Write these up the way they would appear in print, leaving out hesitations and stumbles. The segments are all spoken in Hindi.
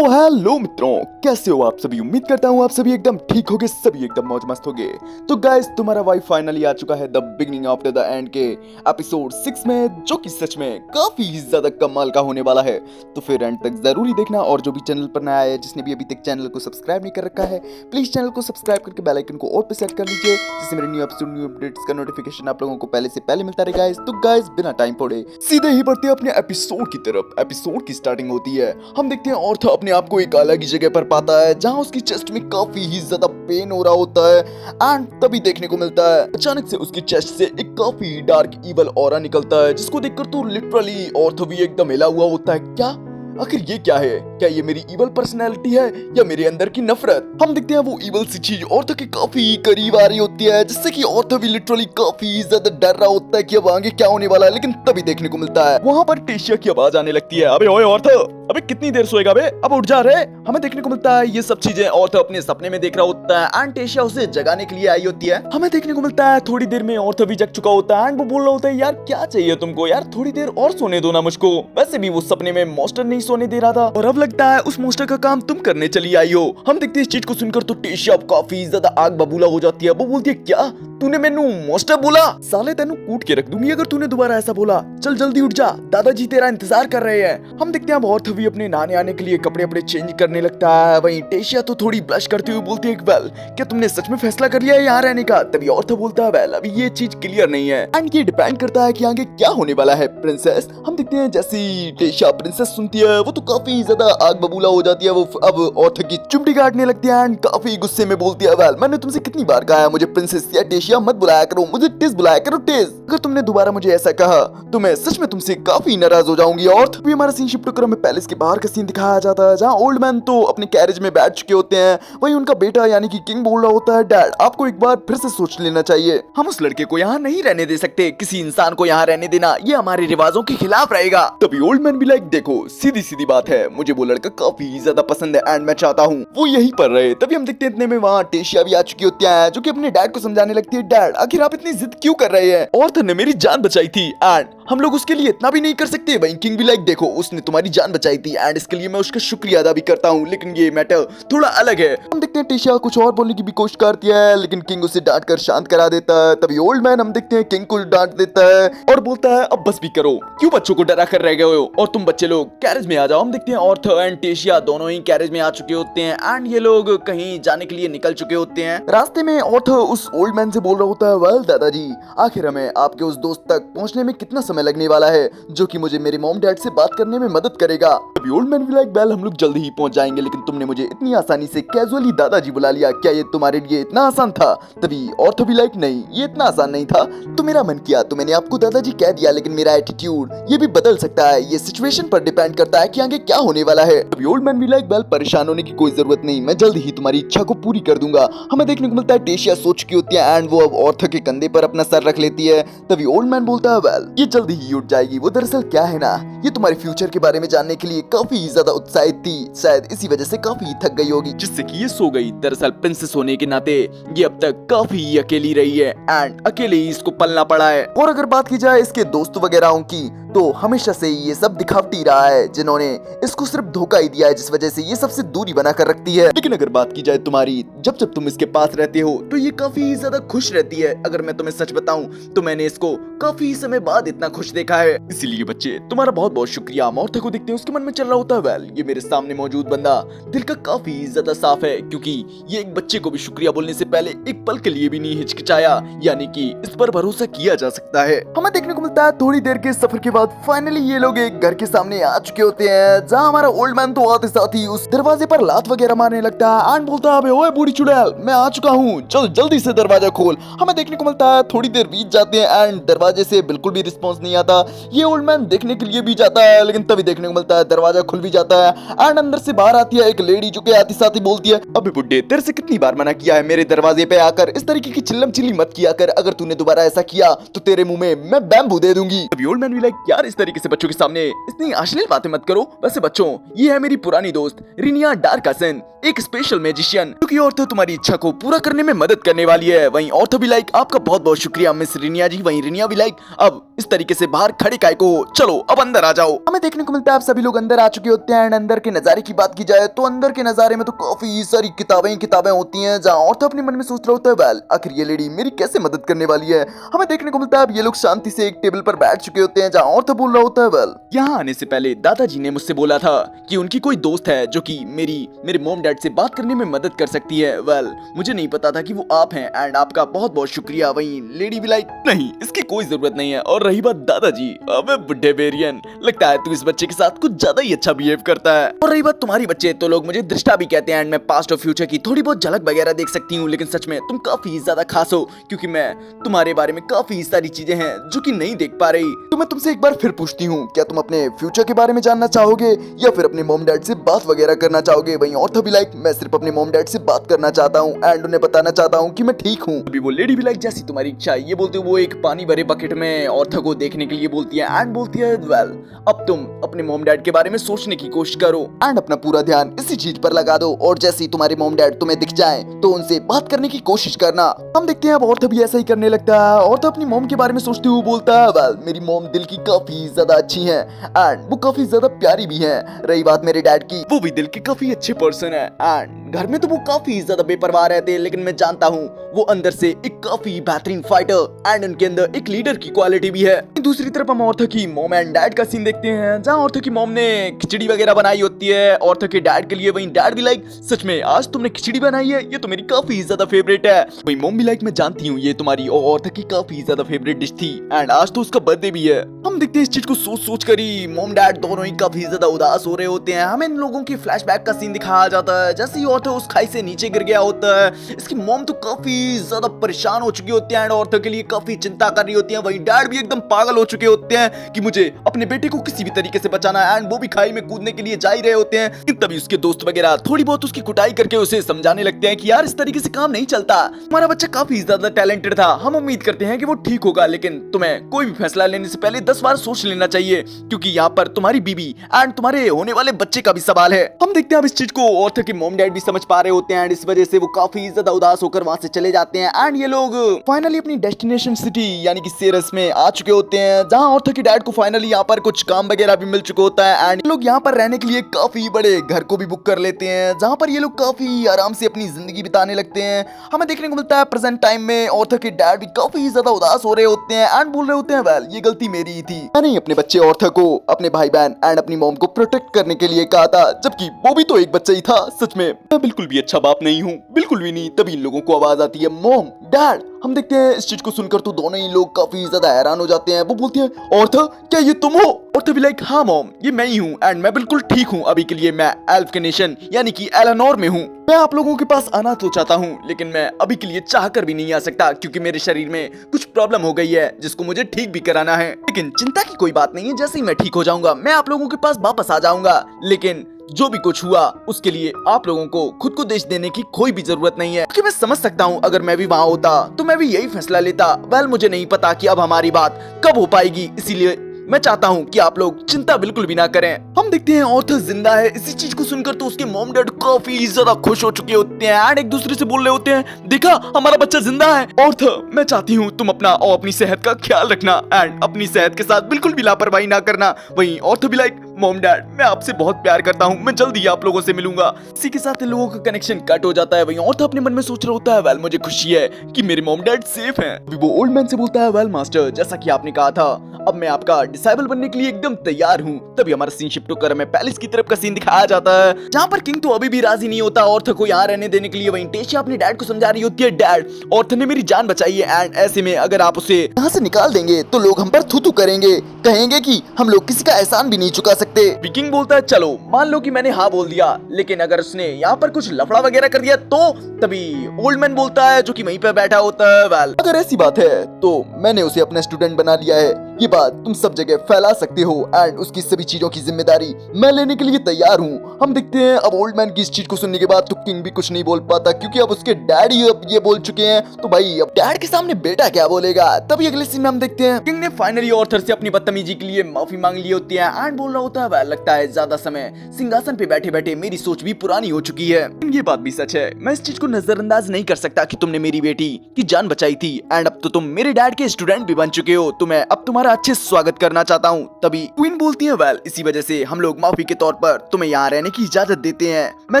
हेलो मित्रों, कैसे हो आप सभी। उम्मीद करता हूँ आप सभी एकदम ठीक होगे, सभी एकदम मौज मस्त होगे। तो गाइस, तुम्हारा भाई फाइनली आ चुका है the beginning after the end के एपिसोड 6 में, जो कि सच में काफी ज्यादा कमाल का होने वाला है। तो फिर एंड तक जरूरी देखना। और जो भी चैनल पर नया है, जिसने भी अभी तक चैनल को सब्सक्राइब नहीं कर रखा है, प्लीज चैनल को सब्सक्राइब करके बेल आइकन को ऑल पे सेट कर लीजिए, जिससे मेरे न्यू एपिसोड न्यू अपडेट्स का नोटिफिकेशन आप लोगों को पहले से पहले मिलता रहेगा। तो गाइस, बिना टाइम पड़े सीधे ही बढ़ते हैं अपने एपिसोड की तरफ। एपिसोड की स्टार्टिंग होती है, हम देखते हैं ऑर्थ अपने आप को एक अलग ही जगह पर पाता है, जहां उसकी चेस्ट में काफी ही ज्यादा पेन हो रहा होता है। एंड तभी देखने को मिलता है अचानक से उसकी चेस्ट से एक काफी डार्क इवल ऑरा निकलता है, जिसको देखकर तो लिटरली ऑर्थ भी एकदम हिला हुआ होता है। क्या आखिर ये क्या है? क्या ये मेरी इवल पर्सनैलिटी है या मेरे अंदर की नफरत? हम देखते हैं वो इवल सी चीज ऑर्थ के काफी करीब आ रही होती है, जिससे कि ऑर्थ भी लिटरली काफी ज्यादा डर रहा होता है कि अब आगे क्या होने वाला है। लेकिन तभी देखने को मिलता है वहां पर टेशिया की आवाज आने लगती है। अबे ओए ऑर्थ, अबे कितनी देर सोएगा बे, अब उठ जा रे। हमें देखने को मिलता है ये सब चीजें ऑर्थ अपने सपने में देख रहा होता है एंड टेशिया उसे जगाने के लिए आई होती है। हमें देखने को मिलता है थोड़ी देर में ऑर्थ भी जग चुका होता है एंड वो बोल रहा होता है, यार क्या चाहिए तुमको, यार थोड़ी देर और सोने दो ना मुझको। वैसे भी वो सपने में मॉन्स्टर नहीं सोने दे रहा था और अब लगता है उस मॉन्स्टर का काम तुम करने चली आई हो। हम देखते हैं इस चीज को सुनकर तो टेशिया काफी ज्यादा आग बबूला हो जाती है। वो बोलती है, क्या तूने मैनू मॉन्स्टर बोला? साले तेनू कूट के रख दूंगी अगर तूने दोबारा ऐसा बोला। चल जल्दी उठ जा, दादाजी तेरा इंतजार कर रहे हैं। हम देखते हैं ऑर्थ भी अपने नहाने आने के लिए कपड़े अपने चेंज करने लगता है। वहीं टेशिया तो थोड़ी ब्लश करते हुए बोलती है, वेल क्या तुमने सच में फैसला कर लिया है यहाँ रहने का? तभी ऑर्थ बोलता है, वेल अभी ये चीज क्लियर नहीं है एंड ये डिपेंड करता है कि आगे क्या होने वाला है प्रिंसेस। हम देखते हैं जैसी टेशिया प्रिंसेस सुनती है, वो तो काफी ज्यादा आग बबूला हो जाती है। वो अब ऑर्थ की चुमटी काटने लगती है एंड काफी गुस्से में बोलती है, वेल मैंने तुमसे कितनी बार कहा है मुझे प्रिंसेस या टेशिया मत बुलाया करो, मुझे टिस बुलाया करो टिस। अगर तुमने दोबारा मुझे ऐसा कहा तो मैं सच में तुमसे काफी नाराज हो जाऊंगी। और भी हमारा सीन शिफ्ट होकर हमें पैलेस के बाहर का सीन दिखाया जाता है, जहां ओल्ड मैन तो अपने कैरेज में बैठ चुके होते हैं। वहीं उनका बेटा यानी कि किंग बोल रहा होता है, डैड आपको एक बार फिर से सोच लेना चाहिए, हम उस लड़के को यहाँ नहीं रहने दे सकते, किसी इंसान को यहाँ रहने देना ये हमारे रिवाजों के खिलाफ रहेगा। तभी ओल्ड मैन भी लाइक, देखो सीधी सीधी बात है, मुझे वो लड़का काफी ज्यादा पसंद है एंड मैं चाहता हूँ वो यहीं पर रहे। तभी हम देखते हैं इतने में वहाँ टेशिया भी आ चुकी होती है, जो कि अपने डैड को समझाने लगती है, डैड आखिर आप इतनी जिद क्यों कर रहे हैं? ऑर्थ ने मेरी जान बचाई थी एंड हम लोग उसके लिए इतना भी नहीं कर सकते। वहीं किंग भी लाइक, देखो उसने तुम्हारी जान बचाई थी एंड इसके लिए मैं उसका शुक्रिया अदा भी करता हूँ, लेकिन ये मैटर थोड़ा अलग है। हम देखते हैं टेशिया कुछ और बोलने की भी कोशिश करती है, लेकिन किंग उसे डांट कर शांत करा देता है। तभी ओल्ड मैन हम देखते हैं किंग को डांट देता है और बोलता है, अब बस भी करो, क्यों बच्चों को डरा कर रह गए हो और तुम बच्चे लोग कैरेज में आ जाओ। हम देखते हैं ऑर्थ एंड टेशिया दोनों ही कैरेज में आ चुके होते हैं एंड ये लोग कहीं जाने के लिए निकल चुके होते हैं। रास्ते में ऑर्थ उस ओल्ड मैन से बोल रहा होता है, वेल दादाजी आखिर हमें आपके उस दोस्त तक पहुंचने में कितना समय लगने वाला है, जो कि मुझे मेरे मॉम डैड से बात करने में मदद करेगा। अभी ओल्ड मैन भी लाइक, वेल हम लोग जल्दी ही पहुंच जाएंगे, लेकिन तुमने मुझे इतनी आसानी से कैजुअली दादाजी बुला लिया, क्या ये तुम्हारे लिए इतना आसान था? तभी ऑर्थ भी लाइक, नहीं ये इतना आसान नहीं था, तो मेरा मन किया तो मैंने आपको दादाजी कह दिया, लेकिन मेरा एटीट्यूड ये भी बदल सकता है, ये सिचुएशन पर डिपेंड करता है कि आगे क्या होने वाला है। अभी ओल्ड मैन भी लाइक, वेल परेशान होने की कोई जरूरत नहीं, मैं जल्द ही तुम्हारी इच्छा को पूरी कर दूंगा। हमें देखने को मिलता है टेशिया सोच की होती है एंड वो अब ऑर्थ के कंधे पर अपना सर रख लेती है। तभी ओल्ड मैन बोलता है, वेल ये जल्दी ही उठ जाएगी, वो दरअसल क्या है ना, ये तुम्हारे फ्यूचर के बारे में जानने के लिए काफी ज्यादा उत्साहित थी, शायद इसी वजह से काफी थक गई होगी, जिससे कि ये सो गई। दरअसल प्रिंसेस होने के नाते ये अब तक काफी अकेली रही है एंड अकेले ही इसको पलना पड़ा है। और अगर बात की जाए इसके दोस्त वगैरह की, तो हमेशा से ये सब दिखावटी रहा है, जिन्होंने इसको सिर्फ धोखा ही दिया है, जिस वजह से ये सबसे दूरी बना कर रखती है। लेकिन अगर बात की जाए तुम्हारी, जब जब तुम इसके पास रहते हो तो ये काफी ज्यादा खुश रहती है। अगर मैं तुम्हें सच बताऊं तो मैंने इसको काफी समय बाद इतना खुश देखा है, इसीलिए बच्चे तुम्हारा बहुत बहुत शुक्रिया। ऑर्थ को देखते हैं उसके मन में चल रहा होता है, वेल ये मेरे सामने मौजूद बंदा दिल का काफी ज्यादा साफ है, क्योंकि ये एक बच्चे को भी शुक्रिया बोलने से पहले एक पल के लिए भी नहीं हिचकिचाया, यानी कि इस पर भरोसा किया जा सकता है। हमें देखने को मिलता है थोड़ी देर के सफर के बाद फाइनली ये लोग एक घर के सामने आ चुके होते हैं, जहां हमारा ओल्ड मैन तो आते साथ ही उस दरवाजे पर लात वगैरह मारने लगता है एंड बोलता है, ओए बूढ़ी चुड़ैल मैं आ चुका हूँ, चल जल्दी से दरवाजा खोल। हमें देखने को मिलता है थोड़ी देर बीत जाते हैं एंड दरवाजे से बिल्कुल भी रिस्पॉन्स नहीं आता। ये ओल्ड मैन देखने के लिए भी जाता है, लेकिन तभी देखने को मिलता है दरवाजा खुल भी जाता है एंड अंदर से बाहर आती है एक लेडी, जो कि आती साथ ही बोलती है, अबे बुड्ढे तेरे से कितनी बार मना किया है मेरे दरवाजे पे आकर इस तरीके की चिल्लम चिल्ली मत किया कर, अगर तूने दोबारा ऐसा किया तो तेरे मुंह में मैं बैम्बू दे दूंगी। अभी ओल्ड मैन भी लाइक, यार इस तरीके से बच्चों के सामने इतनी अश्लील बातें मत करो। वैसे बच्चों, ये है मेरी पुरानी दोस्त रिनिया डार्कासन, एक स्पेशल मैजिशियन जो कि औरतों तुम्हारी इच्छा को पूरा करने में मदद करने वाली है। वहीं औरतों भी लाइक आपका बहुत बहुत शुक्रिया मिस रिनिया जी। वहीं रिनिया भी लाइक अब इस तरीके से बाहर खड़े काय को, चलो अब अंदर आ जाओ। हमें देखने को मिलता है आप सभी लोग अंदर आ चुके होते हैं। अंदर के नजारे की बात की जाए तो अंदर के नजारे में तो काफी सारी किताबें होती हैं, जहाँ औरत अपने मन में सोच रहा होता है वेल आखिर ये लेडी मेरी कैसे मदद करने वाली है। हमें देखने को मिलता है अब ये लोग शांति से एक टेबल पर बैठ चुके होते हैं, जहाँ औरत बोल रहा होता है वेल यहाँ आने से पहले दादाजी ने मुझसे बोला था कि उनकी कोई दोस्त है जो कि मेरे मॉम डैड से बात करने में मदद कर सकती है। वेल मुझे नहीं पता था कि वो आप हैं एंड आपका बहुत बहुत शुक्रिया। वहीं लेडी भी लाइक नहीं इसकी कोई जरूरत नहीं है। और रही बात दादाजी, अबे बुड्ढे बेरियन, लगता है तू इस बच्चे के साथ कुछ ज्यादा ही अच्छा बिहेव करता है। और रही बात तुम्हारी बच्चे, तो लोग मुझे दृष्टा भी कहते हैं एंड मैं पास्ट और फ्यूचर की थोड़ी बहुत झलक वगैरह देख सकती हूँ, लेकिन सच में तुम काफी ज्यादा खास हो क्योंकि मैं तुम्हारे बारे में काफी सारी चीजें हैं जो कि नहीं देख पा रही। तो मैं तुमसे एक बार फिर पूछती हूँ, क्या तुम अपने फ्यूचर के बारे में जानना चाहोगे या फिर अपने मॉम डैड से बात वगैरह करना चाहोगे। वहीं औरत भी लाइक मैं सिर्फ अपने मॉम डैड से बात करना चाहता हूँ एंड उन्हें बताना चाहता हूँ कि मैं ठीक हूँ। अभी वो लेडी भी लाइक जैसी तुम्हारी इच्छा ये बोलते वो एक पानी भरे बकेट में औरत को देखने के लिए बोलती है एंड बोलती है वेल अब तुम अपने मॉम डैड के बारे में सोचने की कोशिश करो एंड अपना पूरा ध्यान इसी चीज पर लगा दो और जैसे ही तुम्हारे मॉम डैड तुम्हें दिख जाए तो उनसे बात करने की कोशिश करना। हम देखते हैं अब औरत भी ऐसा ही करने लगता है। औरत अपनी मॉम के बारे में सोचते हुए बोलता है वेल मेरी मॉम दिल की काफी ज्यादा अच्छी है एंड वो काफी ज्यादा प्यारी भी है। रही बात मेरे डैड की, वो भी दिल के काफी अच्छे पर्सन है एंड घर में तो वो काफी ज्यादा बेपरवाह रहते हैं, लेकिन मैं जानता हूँ वो अंदर से एक काफी बेहतरीन फाइटर एंड उनके अंदर एक लीडर की क्वालिटी भी है। दूसरी तरफ हम औरत की मॉम एंड डैड का सीन देखते हैं, जहाँ औरत की मॉम ने खिचड़ी वगैरह बनाई होती है औरत के डैड के लिए। वहीं डैड भी लाइक सच में आज तुमने खिचड़ी बनाई है, ये तो मेरी काफी ज्यादा फेवरेट है। वहीं मॉम भी लाइक मैं जानती हूँ ये तुम्हारी और औरत की काफी ज्यादा फेवरेट डिश थी एंड आज तो उसका बर्थडे भी है। हम देखते हैं इस चीज को सोच कर ही मॉम डैड दोनों ही काफी ज्यादा उदास हो रहे होते हैं। हमें इन लोगों की फ्लैशबैक का सीन दिखाया जाता है, जैसे ही औरत उस खाई से नीचे गिर गया होता है। इसकी मॉम तो काफी ज्यादा परेशान हो चुकी होती है एंड औरत के लिए काफी चिंता कर रही होती है। वहीं डैड भी एकदम पागल हो चुके होते हैं कि मुझे अपने बेटे को किसी भी तरीके से बचाना है एंड वो भी खाई में कूदने के लिए जा ही रहे होते हैं। तभी उसके दोस्त वगैरह थोड़ी बहुत उसकी कुटाई करके उसे समझाने लगते हैं कि यार इस तरीके से काम नहीं चलता, हमारा बच्चा काफी ज्यादा टैलेंटेड था, हम उम्मीद करते हैं कि वो ठीक होगा, लेकिन तुम्हें कोई भी फैसला लेने से पहले 10 बार सोच लेना चाहिए क्योंकि यहाँ पर तुम्हारी बीबी एंड तुम्हारे होने वाले बच्चे का भी सवाल है। हम देखते हैं अब इस चीज को औरत के मॉम डैड भी समझ पा रहे होते हैं एंड इस वजह से वो काफी ज्यादा उदास होकर वहां से चले जाते हैं एंड ये लोग फाइनली अपनी डेस्टिनेशन सिटी यानी कि सेरस में आ चुके होते हैं, जहाँ औरत के डैड को फाइनली यहाँ पर कुछ काम वगैरह भी मिल चुका होता है एंड लोग यहाँ पर रहने के लिए काफी बड़े घर को भी बुक कर लेते हैं, जहाँ पर ये लोग काफी आराम से अपनी जिंदगी बिताने लगते हैं। हमें देखने को मिलता है प्रेजेंट टाइम में औरत के डैड भी काफी ज्यादा उदास हो रहे होते हैं एंड बोल रहे होते हैं वेल ये गलती मेरी ही थी, मैंने अपने बच्चे औरत को अपने भाई बहन एंड अपनी मॉम को प्रोटेक्ट करने के लिए कहा था, जबकि वो भी तो एक बच्चा ही था। सच में मैं बिल्कुल भी अच्छा बाप नहीं हूँ, बिल्कुल भी नहीं। तभी इन लोगों को आवाज आती है मॉम डैड। हम देखते हैं इस चीज को सुनकर तो दोनों ही लोग काफी ज्यादा हैरान हो जाते हैं। वो बोलती है औरत क्या ये तुम हो? औरत भी लाइक हाँ मॉम ये मैं ही हूँ एंड मैं बिल्कुल ठीक हूँ। अभी के लिए मैं एल्फ के नेशन यानी कि एलेनोर में हूँ। मैं आप लोगों के पास आना तो चाहता हूँ, लेकिन मैं अभी के लिए चाह कर भी नहीं आ सकता क्योंकि मेरे शरीर में कुछ प्रॉब्लम हो गई है जिसको मुझे ठीक भी कराना है। लेकिन चिंता की कोई बात नहीं है, जैसे ही मैं ठीक हो जाऊंगा मैं आप लोगों के पास वापस आ जाऊंगा। लेकिन जो भी कुछ हुआ उसके लिए आप लोगों को खुद को दोष देने की कोई भी जरूरत नहीं है, क्योंकि मैं समझ सकता हूँ अगर मैं भी वहाँ होता तो मैं भी यही फैसला लेता। वेल मुझे नहीं पता कि अब हमारी बात कब हो पाएगी, इसीलिए मैं चाहता हूँ कि आप लोग चिंता बिल्कुल भी ना करें। हम देखते हैं औरत जिंदा है। इसी चीज को सुनकर तो उसके मॉम डैड काफी ज्यादा खुश हो चुके होते हैं एंड एक दूसरे से बोल रहे होते हैं देखा हमारा बच्चा जिंदा है। औरत मैं चाहती हूँ तुम अपना और अपनी सेहत का ख्याल रखना एंड अपनी सेहत के साथ बिल्कुल भी लापरवाही ना करना। वहीं औरत भी लाइक मॉम डैड मैं आपसे बहुत प्यार करता हूँ, मैं जल्दी आप लोगों से मिलूंगा। इसी के साथ इन लोगों का कनेक्शन कट हो जाता है। वहीं औरत अपने मन में सोच रहा होता है वेल मुझे खुशी है कि मेरे मॉम डैड सेफ हैं। अभी वो ओल्ड मैन से बोलता है वेल मास्टर जैसा कि आपने कहा था अब मैं आपका डिसाइबल बनने के लिए एकदम तैयार हूँ। तभी हमारा सीन शिफ्ट होकर हमें पैलेस की तरफ का सीन दिखाया जाता है, जहाँ पर किंग तो अभी भी राजी नहीं होता औरत को यहाँ रहने देने के लिए। वहीं टेशिया अपने डैड को समझा रही होती है डैड औरत ने मेरी जान बचाई है एंड ऐसे में अगर आप उसे यहाँ से निकाल देंगे तो लोग हम पर थू थू करेंगे, कहेंगे कि हम लोग किसी का एहसान भी नहीं चुका सकते। सकते। किंग बोलता है चलो मान लो कि मैंने हाँ बोल दिया, लेकिन अगर उसने यहाँ पर कुछ लफड़ा वगैरह कर दिया तो। तभी ओल्ड मैन बोलता है जो कि वहीं पे बैठा होता है, वेल अगर ऐसी बात है तो मैंने उसे अपना स्टूडेंट बना लिया है, ये बात तुम सब जगह फैला सकते हो एंड उसकी सभी चीजों की जिम्मेदारी मैं लेने के लिए तैयार हूँ। हम देखते हैं अब ओल्ड मैन की इस चीज को सुनने के बाद तो किंग भी कुछ नहीं बोल पाता, क्योंकि अब उसके डैडी अब ये बोल चुके हैं, तो भाई अब डैड के सामने बेटा क्या बोलेगा। तभी अगले सीन में हम देखते हैं किंग ने फाइनली ऑर्थर से अपनी बदतमीजी के लिए माफी मांग ली होती है एंड बोल रहा होता है वह लगता है ज्यादा समय सिंहासन पे बैठे बैठे मेरी सोच भी पुरानी हो चुकी है। ये बात भी सच है, मैं इस चीज को नजरअंदाज नहीं कर सकता कि तुमने मेरी बेटी की जान बचाई थी एंड अब तो तुम मेरे डैड के स्टूडेंट भी बन चुके हो, तो मैं अब तुम्हारा अच्छे स्वागत करना चाहता हूँ। तभी क्वीन बोलती है वेल इसी वजह से हम लोग माफी के तौर पर तुम्हें यहाँ रहने की इजाजत देते हैं। मैं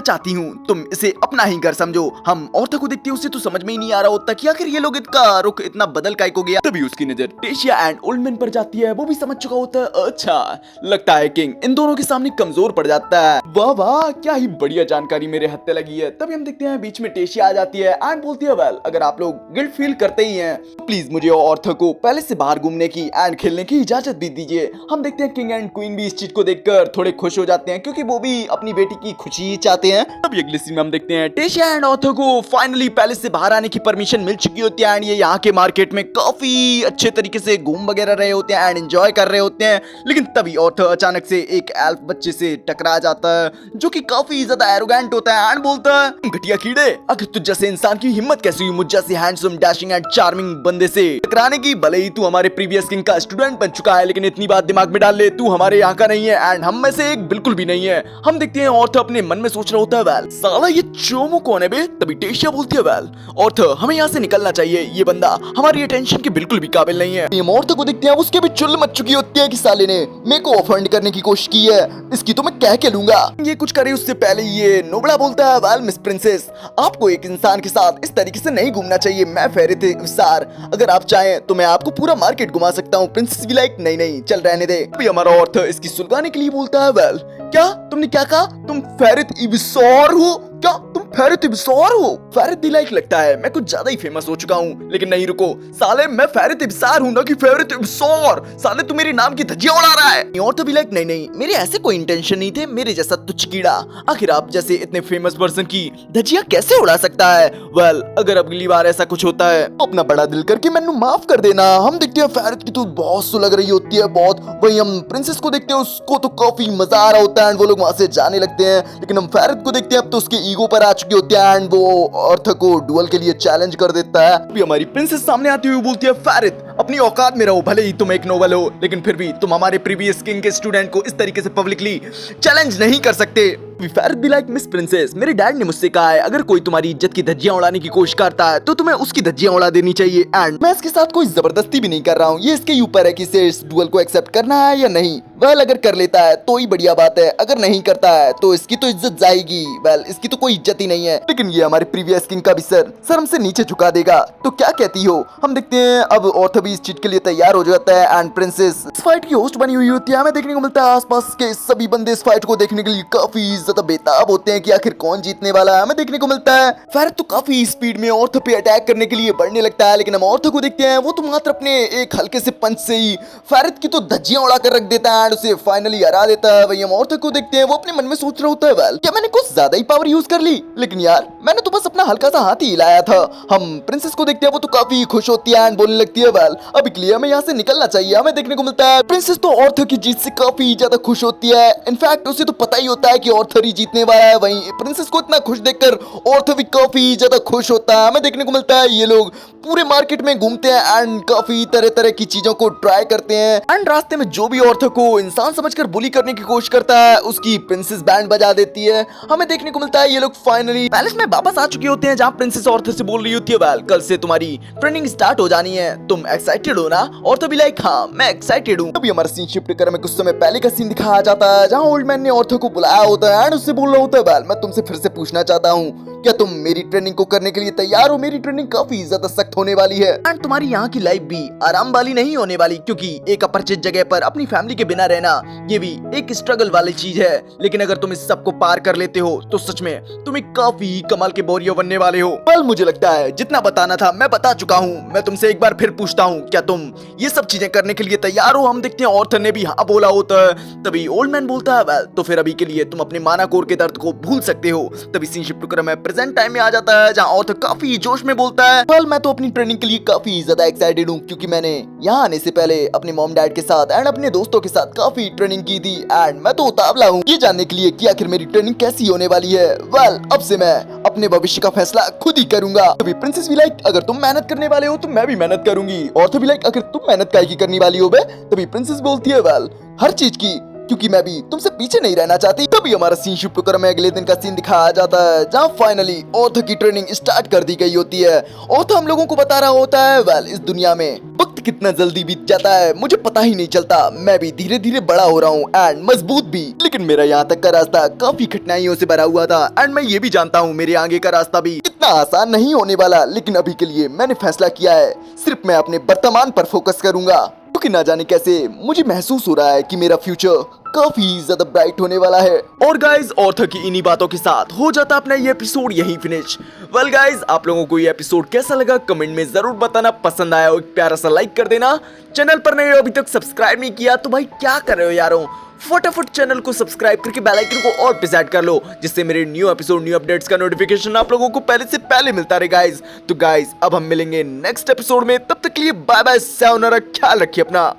चाहती हूँ तुम इसे अपना ही घर समझो। हम औरतों को देखते हैं उसे तो समझ में ही नहीं आ रहा होता कि आखिर ये लोग इनका रुख इतना बदल काहे को गया। तभी उसकी नजर टेशिया एंड ओल्ड मैन पर जाती है, वो भी समझ चुका होता है। अच्छा लगता है किंग इन दोनों के सामने कमजोर पड़ जाता है। वाह वाह क्या ही बढ़िया जानकारी मेरे हत्थे लगी है। तभी हम देखते हैं बीच में टेशिया आ जाती है एंड बोलती है वेल अगर आप लोग गिल्ट फील करते ही हैं तो प्लीज मुझे और ऑर्थर को पहले से बाहर घूमने की एंड खेलने की इजाजत भी दीजिए। हम देखते हैं किंग एंड क्वीन भी इस चीज को देखकर थोड़े खुश हो जाते हैं, क्योंकि वो भी अपनी बेटी की खुशी ही चाहते हैं। तभी अगले सीन में हम देखते हैं टेशिया एंड ऑर्थर को फाइनली पैलेस से बाहर आने की परमिशन मिल चुकी होती है एंड ये यहाँ के मार्केट में काफी अच्छे तरीके से घूम वगैरह रहे होते हैं एंड एंजॉय कर रहे होते हैं। लेकिन तभी ऑर्थर अचानक से एक एल्फ बच्चे से टकरा जाता है जो कि काफी ज्यादा एरोगेंट होता है एंड बोलता है घटिया कीड़े आखिर तुझ जैसे इंसान की हिम्मत कैसे हुई मुझ जैसे हैंडसम डैशिंग एंड चार्मिंग बंदे से टकराने की। भले ही तू हमारे प्रीवियस किंग का स्टूडेंट बन चुका है, लेकिन इतनी बात दिमाग में डाल ले तू हमारे यहाँ का नहीं है एंड हम में से एक बिल्कुल भी नहीं है। हम देखते हैं ऑर्थर अपने मन में सोच रहा होता है वेल साला ये चोमो कौन है बे। तभी टेशिया बोलती है वेल ऑर्थर हमें यहाँ से निकलना चाहिए, ये बंदा हमारी अटेंशन के बिल्कुल भी काबिल नहीं है। हम ऑर्थर को देखते हैं उसके भी चुल मच चुकी होती है कि साले ने मेरे को ऑफेंड करने की कोशिश की है, इसकी तो मैं कह के लूंगा। ये कुछ करे उससे पहले ये नोबड़ा बोलता है वेल मिस प्रिंसेस आपको एक इंसान के साथ इस तरीके से नहीं घूमना चाहिए। मैं फेरित इफ्सार अगर आप चाहें तो मैं आपको पूरा मार्केट घुमा सकता हूँ। प्रिंसेस भी लाइक नहीं नहीं चल रहने दे। अभी हमारा ऑर्थर इसकी सुलगाने के लिए बोलता है वेल क्या तुमने क्या कहा, तुम फेरित इब्सार हो क्या, तुम फेरित इब्सार हो। फेरित लाइक लगता है मैं कुछ ज्यादा ही फेमस हो चुका हूँ, लेकिन नहीं रुको साले मैं फेरित इब्सार हूँ ना कि फेरित इब्सार। साले तू मेरे नाम की धज्जियां उड़ा रहा है। और तो भी लाइक नहीं नहीं मेरे ऐसे कोई इंटेंशन नहीं थे, मेरे जैसा तुच्छ कीड़ा आखिर आप जैसे इतने फेमस पर्सन की धज्जियां कैसे उड़ा सकता है। वेल अगर अगली बार ऐसा कुछ होता है तो अपना बड़ा दिल करके मैंने माफ कर देना। हम देखते हैं फेरित की तो बहुत सुलग रही होती है बहुत, वही हम प्रिंसेस को देखते हैं उसको तो काफी मजा आ रहा होता है एंड वो लोग वहां से जाने लगते हैं। लेकिन हम फेरित को देखते हैं अब तो उसके ईगो पर आ चुकी होती है एंड वो ऑर्थर को डुअल के लिए चैलेंज कर देता है। अभी हमारी प्रिंसेस सामने आती हुई बोलती है फेरित अपनी औकात में रहो, भले ही तुम एक नोबल हो लेकिन फिर भी तुम हमारे प्रीवियस किंग के स्टूडेंट को इस तरीके से पब्लिकली चैलेंज नहीं कर सकते। फेरित भी लाइक मिस प्रिंसेस मेरे डैड ने मुझसे कहा है अगर कोई तुम्हारी इज्जत की धज्जियां उड़ाने की कोशिश करता है तो तुम्हें उसकी धज्जियां उड़ा देनी चाहिए एंड मैं इसके साथ कोई जबरदस्ती भी नहीं कर रहा हूँ, ये इसके ऊपर है कि इसे इस डुअल को एक्सेप्ट करना है या नहीं। वेल अगर कर लेता है तो ही बढ़िया बात है, अगर नहीं करता है तो इसकी तो इज्जत जाएगी। वेल इसकी तो कोई इज्जत ही नहीं है। लेकिन ये हमारे प्रीवियस किंग का भी सर हमसे नीचे झुका देगा, तो क्या कहती हो। हम देखते हैं अब ऑर्थर भी इस चीज के लिए तैयार हो जाता है एंड प्रिंसेस इस फाइट की होस्ट बनी हुई होती है। हमें देखने को मिलता है आसपास के सभी बंदे इस फाइट को देखने के लिए काफी ज्यादा बेताब होते हैं कि आखिर कौन जीतने वाला है। हमें देखने को मिलता है फेरित तो काफी स्पीड में ऑर्थर पे अटैक करने के लिए बढ़ने लगता है, लेकिन हम ऑर्थर को देखते हैं वो तो मात्र अपने एक हल्के से पंच से ही फेरित की तो धज्जियां उड़ा कर रख देता है एंड उसे फाइनली हरा देता है। वही हम ऑर्थर को देखते हैं वो अपने मन में सोच रहा होता है वेल क्या मैंने कुछ ज्यादा ही पावर यूज कर ली, लेकिन यार मैंने तो बस अपना हल्का सा हाथ ही हिलाया था। हम प्रिंसेस को देखते हैं वो तो काफी खुश होती है एंड बोलने लगती है वेल अभी के लिए हमें यहाँ से निकलना चाहिए। हमें देखने को मिलता है प्रिंसेस तो ऑर्थर की जीत से काफी ज्यादा खुश होती है, इनफैक्ट उसे तो पता ही होता है कि ऑर्थर ही जीतने वाला है। वहीं प्रिंसेस को इतना खुश देखकर ऑर्थर भी काफी ज्यादा खुश होता है। हमें देखने को मिलता है ये लोग पूरे मार्केट में घूमते हैं एंड काफी तरह तरह की चीजों को ट्राई करते हैं एंड रास्ते में जो भी ऑर्थर को इंसान समझकर बुली करने की कोशिश करता है उसकी प्रिंसेस बैंड बजा देती है। हमें देखने को मिलता है ये लोग फाइनली पैलेस में वापस आ चुके होते हैं जहाँ प्रिंसेस ऑर्थर से बोल रही होती है वेल कल से तुम्हारी ट्रेनिंग स्टार्ट हो जानी है, तुम एक्साइटेड हो ना। ऑर्थर भी लाइक हाँ मैं एक्साइटेड हूँ। अभी हमारा सीन शिफ्ट कर हमें कुछ समय पहले का सीन दिखाया जाता है जहाँ ओल्ड मैन ने ऑर्थर को बुलाया होता है एंड उससे बोल रहा होता है वेल मैं तुमसे फिर से पूछना चाहता हूँ क्या तुम मेरी ट्रेनिंग को करने के लिए तैयार हो? मेरी ट्रेनिंग काफी ज्यादा सख्त होने वाली है एंड तुम्हारी यहाँ की लाइफ भी आराम वाली नहीं होने वाली, क्योंकि एक अपरिचित जगह पर अपनी फैमिली के बिना रहना ये भी एक स्ट्रगल वाली चीज है। लेकिन अगर तुम इस सब को पार कर लेते हो तो सच में तुम एक काफी कमाल के बोरियो बनने वाले हो। कल मुझे लगता है जितना बताना था मैं बता चुका हूँ। मैं तुमसे एक बार फिर पूछता हूँ, क्या तुम ये सब चीजें करने के लिए तैयार हो? हम देखते हैं ऑर्थर ने भी हाँ बोला होता है। तभी ओल्ड मैन बोलता है वेल तो फिर अभी के लिए तुम अपने माना कोर के दर्द को भूल सकते हो। तभी सीन शिफ्ट होकर मैं प्रेजेंट टाइम में आ जाता है, जहाँ ऑर्थर काफी जोश में बोलता है वेल मैं तो अपनी ट्रेनिंग के लिए काफी ज्यादा एक्साइटेड हूँ, क्योंकि मैंने यहाँ आने से पहले अपने मॉम डैड के साथ एंड अपने दोस्तों के साथ काफी ट्रेनिंग की थी एंड मैं तो उतावला हूँ ये जानने के लिए कि आखिर मेरी ट्रेनिंग कैसी होने वाली है। वेल अब से मैं अपने भविष्य का फैसला खुद ही करूंगा। तभी प्रिंसेस भी लाइक अगर तुम मेहनत करने वाले हो तो मैं भी मेहनत करूंगी। ऑर्थर भी लाइक अगर तुम मेहनत काहे की करने वाली हो बे? तभी प्रिंसेस बोलती है वेल हर चीज की, क्योंकि मैं भी तुमसे पीछे नहीं रहना चाहती। तभी हमारा सीन शिफ्ट होकर हमें अगले दिन का सीन दिखाया जाता है, जहाँ फाइनली ऑर्थर की ट्रेनिंग स्टार्ट कर दी गई होती है। ऑर्थर हम लोगों को बता रहा होता है वेल इस दुनिया में वक्त कितना जल्दी बीत जाता है मुझे पता ही नहीं चलता। मैं भी धीरे धीरे बड़ा हो रहा हूँ एंड मजबूत भी, लेकिन मेरा यहाँ तक का रास्ता काफी कठिनाइयों से भरा हुआ था एंड मैं ये भी जानता हूँ मेरे आगे का रास्ता भी इतना आसान नहीं होने वाला। लेकिन अभी के लिए मैंने फैसला किया है सिर्फ मैं अपने वर्तमान पर फोकस करूंगा, क्योंकि ना जाने कैसे मुझे महसूस हो रहा है कि मेरा फ्यूचर काफी ज्यादा ब्राइट होने वाला है। और गाइज ऑर्थर की इन्हीं बातों के साथ हो जाता अपना ये एपिसोड यही फिनिश। वेल गाइज आप लोगों को ये एपिसोड कैसा लगा कमेंट में जरूर बताना। पसंद आया हो एक प्यारा सा लाइक कर देना। चैनल पर नए हो अभी तक सब्सक्राइब नहीं किया तो भाई क्या कर रहे हो यारों, फटाफट चैनल को सब्सक्राइब करके बेल आइकन को और पे सेट कर लो, जिससे मेरे न्यू एपिसोड न्यू अपडेट्स का नोटिफिकेशन आप लोगों को पहले से पहले मिलता रहे गाइज। तो गाइज अब हम मिलेंगे नेक्स्ट एपिसोड में, तब तक के लिए बाय बाय, सायोनारा, ख्याल रखिए अपना।